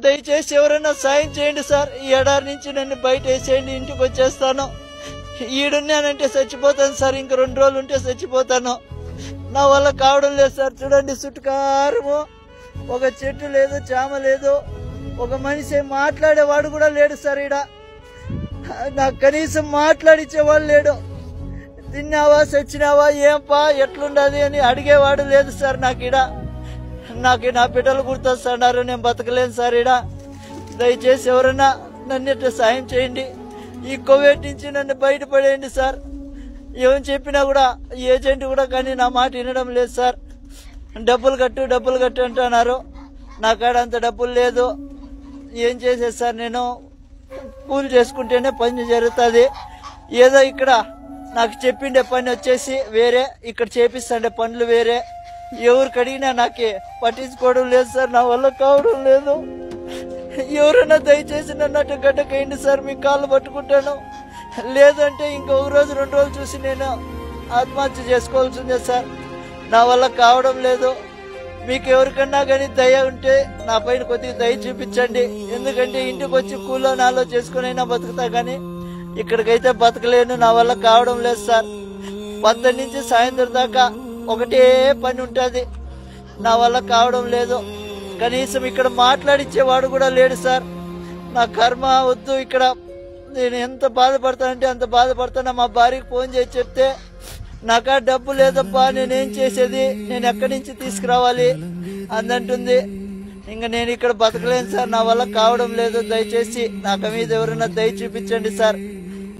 దయచేసి ఎవరైనా సాయం చేయండి సార్. ఈ ఎడారి నుంచి నన్ను బయట వేసేయండి, ఇంటికి వచ్చేస్తాను. ఈడున్నానంటే చచ్చిపోతాను సార్, ఇంక 2 రోజులు ఉంటే చచ్చిపోతాను. నా వల్ల కావడం లేదు సార్. చూడండి, చుట్టుకారము ఒక చెట్టు లేదు, చామ లేదు, ఒక మనిషి మాట్లాడేవాడు కూడా లేడు సార్. ఈడ నాకు కనీసం మాట్లాడిచ్చేవాడు లేడు. తిన్నావా, చచ్చినావా, ఏంపా, ఎట్లుండదు అని అడిగేవాడు లేదు సార్. నాకు నా బిడ్డలు గుర్తొస్తున్నారు, నేను బతకలేను సార్. దయచేసి ఎవరైనా నన్ను సాయం చేయండి. ఈ కోవిడ్ నుంచి నన్ను బయటపడేయండి సార్. ఏమని చెప్పినా కూడా ఏజెంట్ కూడా కానీ నా మాట వినడం లేదు సార్. డబ్బులు కట్టు అంటున్నారు. నా కాడ అంత డబ్బులు లేదు. ఏం చేసేది సార్? నేను కూలి చేసుకుంటేనే పని జరుగుతుంది. ఏదో ఇక్కడ నాకు చెప్పిండే పని వచ్చేసి వేరే, ఇక్కడ చేపిస్తాండే పనులు వేరే. ఎవరికి అడిగినా నాకే పట్టించుకోవడం లేదు సార్. నా వల్ల కావడం లేదు. ఎవరైనా దయచేసి నన్ను అటు గడ్డకైంది సార్, మీ కాళ్ళు పట్టుకుంటాను. లేదంటే ఇంకొక రోజు 2 రోజులు చూసి నేను ఆత్మహత్య చేసుకోవాల్సిందే సార్. నా వల్ల కావడం లేదు. మీకు ఎవరికన్నా కానీ దయ ఉంటే నా పైన కొద్దిగా దయ చూపించండి. ఎందుకంటే ఇంటికి వచ్చి కూలో నాలో చేసుకునైనా బతుకుతా, కానీ ఇక్కడికైతే బతకలేను. నా వల్ల కావడం లేదు సార్. 10 నుంచి సాయంత్రం దాకా ఒకటే పని ఉంటుంది. నా వల్ల కావడం లేదు. కనీసం ఇక్కడ మాట్లాడిచ్చేవాడు కూడా లేడు సార్. నా కర్మ వద్దు. ఇక్కడ నేను ఎంత బాధపడతానంటే అంత బాధపడతాను. మా భార్యకి ఫోన్ చేసి చెప్తే నాకా డబ్బు లేదప్పా, నేనేం చేసేది, నేను ఎక్కడి నుంచి తీసుకురావాలి అందంటుంది. ఇంకా నేను ఇక్కడ బతకలేను సార్. నా వల్ల కావడం లేదు. దయచేసి నాకు మీద ఎవరైనా దయ చూపించండి సార్.